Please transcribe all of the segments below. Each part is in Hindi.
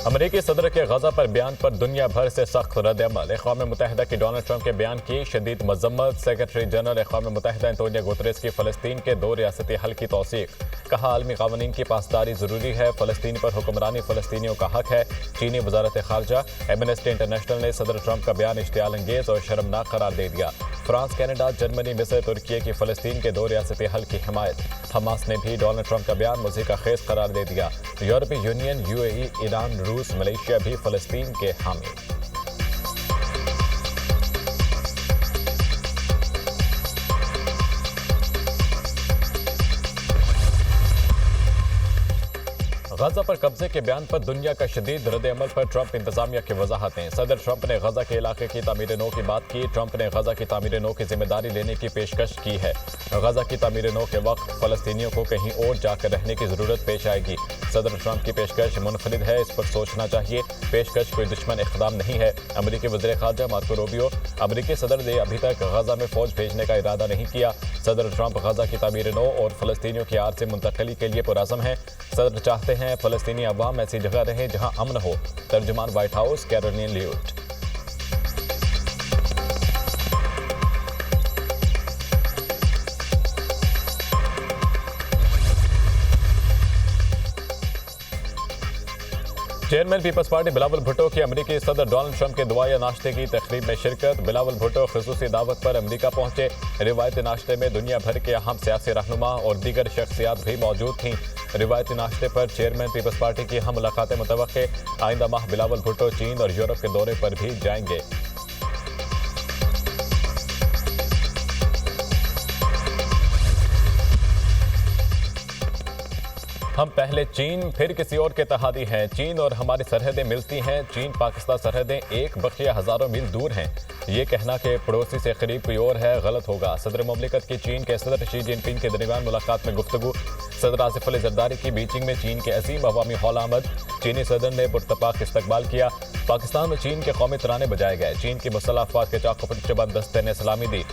अमेरिकी सदर के गजा पर बयान पर दुनिया भर से सख्त रद्द-ए-अमल। अक़वाम मुत्तहिदा की डोनाल्ड ट्रंप के बयान की शदीद मजम्मत। सेक्रेटरी जनरल अक़वाम मुत्तहिदा एंटोनियो गुतरेस की फ़लस्तीन के 2 रियासती हल की तौसीक़। कहा आलमी क़वानीन की पासदारी ज़रूरी है, फ़लस्तीन पर हुक्मरानी फ़लस्तीनियों का हक है। चीनी वज़ारत ख़ारजा। एमनेस्टी इंटरनेशनल ने सदर ट्रंप का बयान इश्तियाल अंगेज़ और शर्मनाक करार दे दिया। फ्रांस, कनाडा, जर्मनी, मिस्र, तुर्की की फ़लस्तीन के 2 रियासती हल की हिमायत। हमास ने भी डोनाल्ड ट्रंप का बयान मुज़ीक़ का खेज़ करार दे दिया। यूरोपीय यूनियन, UAE, ईरान, रूस, मलेशिया भी फ़लस्तीन के हामी। गजा पर कब्जे के बयान पर दुनिया का शदीद रद्द-ए-अमल पर ट्रंप इंतजामिया की वजाहतें। सदर ट्रंप ने गजा के इलाके की तामीर-ए-नौ की बात की। ट्रंप ने गजा की तामीर-ए-नौ की जिम्मेदारी लेने की पेशकश की है। गजा की तामीर-ए-नौ के वक्त फ़लस्तीनियों को कहीं और जाकर रहने की ज़रूरत पेश आएगी। सदर ट्रंप की पेशकश मुनफरिद है, इस पर सोचना चाहिए। पेशकश कोई दुश्मन इक़दाम नहीं है। अमरीकी वज़ीर ख़ारजा मार्को रूबियो। अमरीकी सदर ने अभी तक गजा में फ़ौज भेजने का इरादा नहीं किया। सदर ट्रंप गजा की तामीर-ए-नौ और फ़लस्तीनियों की आड़ से मुंतकिली के लिए पुरअज़म हैं। सदर चाहते हैं फ़लस्तीनी अवाम ऐसी जगह रहे जहां अमन हो। तर्जुमान White House Caroline Leavitt. Chairman People's Party Bilawal Bhutto की अमरीकी सदर डोनाल्ड ट्रंप के दुआया नाश्ते की तकरीब में शिरकत। बिलावल भुट्टो ख़ुसूसी दावत पर अमरीका पहुंचे। रिवायती नाश्ते में दुनिया भर के अहम सियासी रहनुमा और दीगर शख्सियात भी मौजूद थीं। रिवायती नाश्ते पर चेयरमैन पीपल्स पार्टी की अहम मुलाकातें मुतवक्के। आइंदा माह बिलावल भुट्टो चीन और यूरोप के दौरे पर भी जाएंगे। हम पहले चीन फिर किसी और के तहादी हैं। चीन और हमारी सरहदें मिलती हैं। चीन पाकिस्तान सरहदें एक बखिया हज़ारों मील दूर हैं। ये कहना कि पड़ोसी से करीब कोई और है गलत होगा। सदर मुमलिकत की चीन के सदर शी जिनपिंग के दरमियान मुलाकात में गुफ्तगू। सदर आसिफ अली जरदारी की बीजिंग में चीन के अजीम अवामी हौल आमद। चीनी सदर ने पुरतपाक इस्तकबाल किया। पाकिस्तान में चीन के कौमी तराने बजाए गए। चीन की मुसल्लह अफवाज के चाकू दस्ते ने सलामी दी।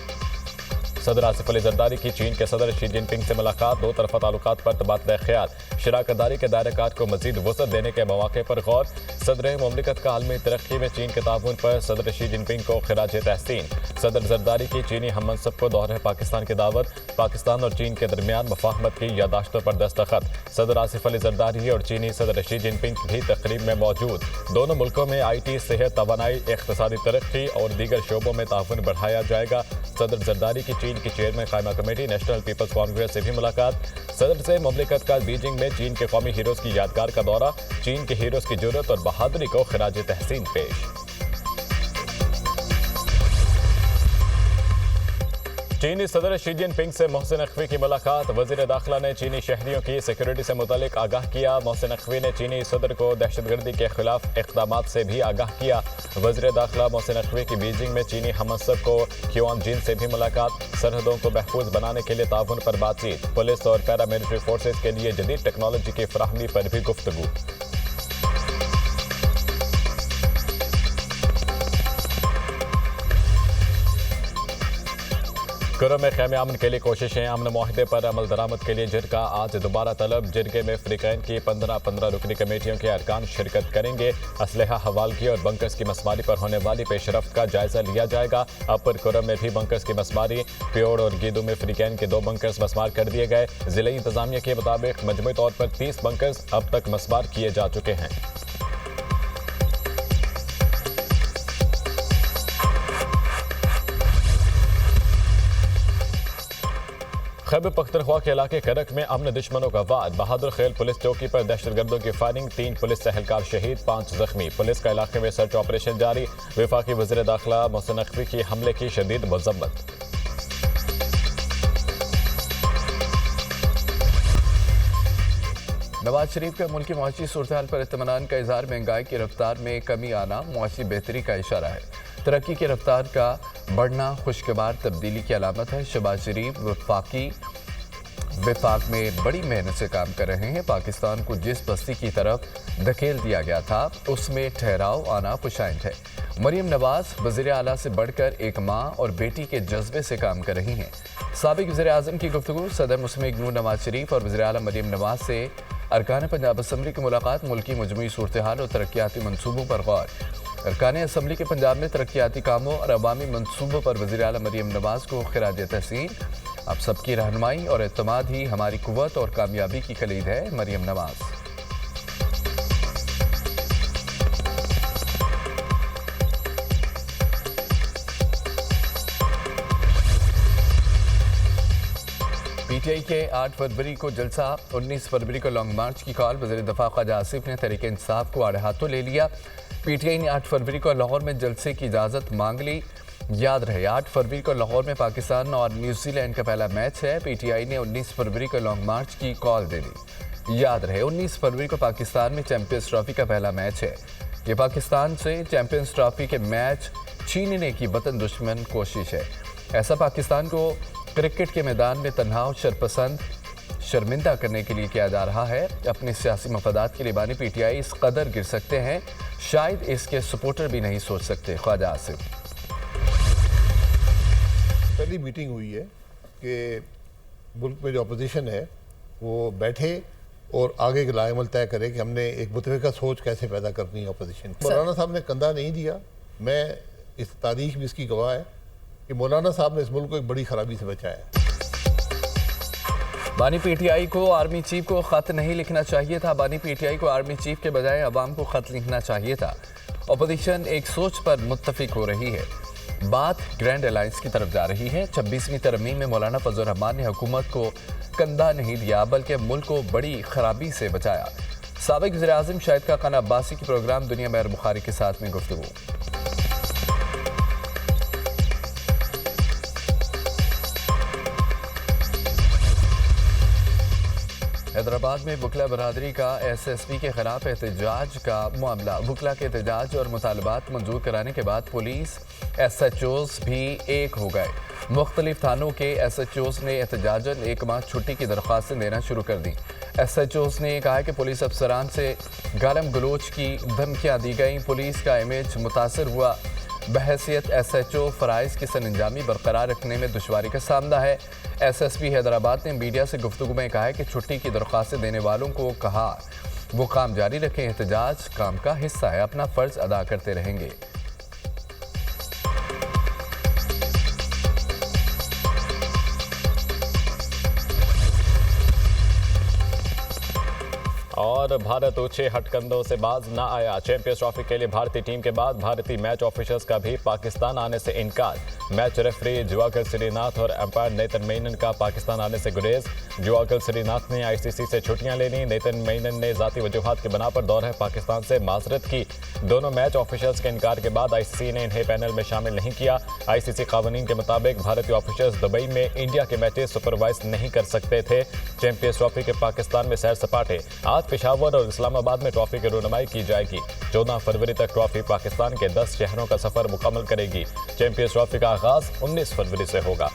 सदर आसिफ अली जरदारी की चीन के सदर शी जिनपिंग से मुलाकात। 2 तरफ़ा ताल्लुकात पर तबादला ख्याल। शराकतदारी के दायरेकार को मजीद वसअत देने के मौके पर गौर। सदर मुमलिकत का आलमी तरक्की में चीन के ताउन पर सदर शी जिनपिंग को खिराज तहसीन। सदर जरदारी की चीनी हममनसब को दौरे पाकिस्तान की दावत। पाकिस्तान और चीन के दरमियान मुफाहमत की यादाश्तों पर दस्तखत। सदर आसिफ अली जरदारी और चीनी सदर शी जिनपिंग भी तकरीब में मौजूद। दोनों मुल्कों में IT, सेहत, तवानाई, इक़्तिसादी तरक्की और दीगर शोबों में ताउन बढ़ाया जाएगा। सदर जरदारी की चीन की चेयरमैन कायमा कमेटी नेशनल पीपल्स कांग्रेस से भी मुलाकात। सदर से मुमलिकत का बीजिंग में चीन के कौमी हीरोज़ की यादगार का दौरा। चीन के हीरोज़ की जुर्रत और बहादुरी को खिराज तहसीन पेश। चीनी सदर शी जिनपिंग से मोहसिन नकवी की मुलाकात। वज़ीर दाखिला ने चीनी शहरियों की सिक्योरिटी से मुतालिक आगाह किया। मोहसिन नकवी ने चीनी सदर को दहशतगर्दी के खिलाफ इक़दामात से भी आगाह किया। वज़ीर दाखिला मोहसिन नकवी की बीजिंग में चीनी हममनसब को क्यूआन जिन से भी मुलाकात। सरहदों को महफूज बनाने के लिए ताउन पर बातचीत। पुलिस और पैरामिलिट्री फोर्सेज के लिए जदीद टेक्नोलॉजी की फराहमी पर भी गुफ्तगू। कुरम में ख़ैमे अमन के लिए कोशिशें। अमन मुआहदे पर अमल दरामद के लिए जिरगा आज दोबारा तलब। जिरगे में फ़रीक़ैन की 15 रुकनी कमेटियों के अरकान शिरकत करेंगे। असलहा हवालगी और बंकर्स की मसमारी पर होने वाली पेशरफ्त का जायजा लिया जाएगा। अपर कुरम में भी बंकर्स की मसमारी। प्योड़ और गीदू में फ़रीक़ैन के 2 बंकर्स मसमार कर दिए गए। ज़िले इंतजामिया के मुताबिक मजमूई तौर पर 30 बंकर्स अब तक मसमार किए जा चुके हैं। खैबर पख्तनख्वा के इलाके करक में अमन दुश्मनों का वार। बहादुर खेल पुलिस चौकी पर दहशतगर्दों की फायरिंग। 3 पुलिस एहलकार शहीद, 5 जख्मी। पुलिस का इलाके में सर्च ऑपरेशन जारी। वफाकी वज़ीर दाखिला मोहसिन नकवी की हमले की शदीद मज़म्मत। नवाज शरीफ का मुल्की मुआशी सूरत पर इत्मीनान का इजहार। महंगाई की रफ्तार में कमी आना मुआशी बेहतरी का इशारा है। तरक्की की रफ्तार का बढ़ना खुशगवार तब्दीली की अलामत है। शहबाज शरीफ वफाक में बड़ी मेहनत से काम कर रहे हैं। पाकिस्तान को जिस बस्ती की तरफ धकेल दिया गया था उसमें ठहराव आना खुशाइंद है। मरीम नवाज वज़ीर आला से बढ़कर एक माँ और बेटी के जज्बे से काम कर रही हैं। साबिक वज़ीर आज़म की गुफ्तगू। सदर मुस्लिम लीग नून नवाज शरीफ और वज़ीर आला मरीम नवाज से अरकान पंजाब असम्बली की मुलाकात, मुल्की मजमूई सूरत हाल और तरक्याती मनसूबों पर गौर। अरकान असम्बली के पंजाब में तरक्याती कामों और अवामी मनसूबों पर वज़ीर आला मरियम नवाज को खिराज तहसीन। अब सबकी रहनुमाई और एतमाद ही हमारी कुव्वत और कामयाबी की कलीद है, मरियम नवाज। पीटीआई के 8 फरवरी को जलसा, 19 फरवरी को लॉन्ग मार्च की कॉल। वज़ीर दफ़ा ख्वाजा आसिफ ने तहरीक इंसाफ को आड़े हाथों ले लिया। पीटीआई ने 8 फरवरी को लाहौर में जलसे की इजाज़त मांग ली। याद रहे 8 फरवरी को लाहौर में पाकिस्तान और न्यूजीलैंड का पहला मैच है। पीटीआई ने 19 फरवरी को लॉन्ग मार्च की कॉल दे दी। याद रहे 19 फरवरी को पाकिस्तान में चैंपियंस ट्रॉफी का पहला मैच है। ये पाकिस्तान से चैंपियंस ट्रॉफी के मैच छीनने की वतन दुश्मन कोशिश है। ऐसा पाकिस्तान को क्रिकेट के मैदान में तन्हा और शरपसंद शर्मिंदा करने के लिए किया जा रहा है। अपने सियासी मफादात के लिबानी पीटीआई इस कदर गिर सकते हैं, शायद इसके सपोर्टर भी नहीं सोच सकते। ख्वाजा आसिफ। पहली मीटिंग हुई है कि मुल्क में जो अपोजिशन है वो बैठे और आगे के लाएमल तय करे कि हमने एक मुतफ़िका सोच कैसे पैदा करनी है अपोजिशन। मौलाना साहब ने कंधा नहीं दिया। मैं इस तारीख भी इसकी गवाह है कि मौलाना साहब ने इस मुल्क को एक बड़ी खराबी से बचाया। बानी पीटीआई को आर्मी चीफ को खत नहीं लिखना चाहिए था। बानी पीटीआई को आर्मी चीफ के बजाय अवाम को खत लिखना चाहिए था। अपोजिशन एक सोच पर मुत्तफिक हो रही है। बात ग्रैंड अलायंस की तरफ जा रही है। 26वीं तरमीम में मौलाना फजल रहमान ने हुकूमत को कंधा नहीं दिया बल्कि मुल्क को बड़ी खराबी से बचाया। साबिक वज़ीर आज़म शाहिद खान अब्बासी की प्रोग्राम दुनिया में बुखारी के साथ में गुफ्तगू। हैदराबाद में वकला बरादरी का एसएसपी के खिलाफ एहतजाज का मामला। वकला के एहतजाज और मुतालबात मंजूर कराने के बाद पुलिस एसएचओज भी एक हो गए। मुख्तलिफ थानों के एसएचओज ने एहतजाजन 1 माह छुट्टी की दरख्वास्तें देना शुरू कर दी। एसएचओज ने कहा कि पुलिस अफसरान से गालम गलोच की धमकियाँ दी गई। पुलिस का इमेज मुतासर हुआ। बहैसियत एसएचओ फ़राइज़ की सरअंजामी बरकरार रखने में दुश्वारी का सामना है। एसएसपी हैदराबाद ने मीडिया से गुफ्तगू में कहा है कि छुट्टी की दरख्वास्तें देने वालों को कहा वो काम जारी रखें। एहतजाज काम का हिस्सा है, अपना फ़र्ज अदा करते रहेंगे। और भारत ऊंचे हटकंडों से बाज ना आया। चैंपियंस ट्रॉफी के लिए भारतीय टीम के बाद भारतीय मैच ऑफिसर्स का भी पाकिस्तान आने से इनकार। मैच रेफरी जुआगल श्रीनाथ और अंपायर नेतन मेनन का पाकिस्तान आने से गुरेज। जुआगल श्रीनाथ ने आईसीसी से छुट्टियां ले ली। नेतन मेनन ने ज़ाती वजूहात की बिना पर दौरे पाकिस्तान से माजरत की। दोनों मैच ऑफिसर्स के इनकार के बाद आईसीसी ने इन्हें पैनल में शामिल नहीं किया। आईसीसी कानून के मुताबिक भारतीय ऑफिसर्स दुबई में इंडिया के मैचेस सुपरवाइज नहीं कर सकते थे। चैंपियंस ट्रॉफी के पाकिस्तान में सैर सपाटे। आज पेशावर और इस्लामाबाद में ट्रॉफी की रुनमाई की जाएगी। 14 फरवरी तक ट्रॉफी पाकिस्तान के 10 शहरों का सफर मुकम्मल करेगी। चैंपियंस ट्रॉफी का आगाज 19 फरवरी से होगा।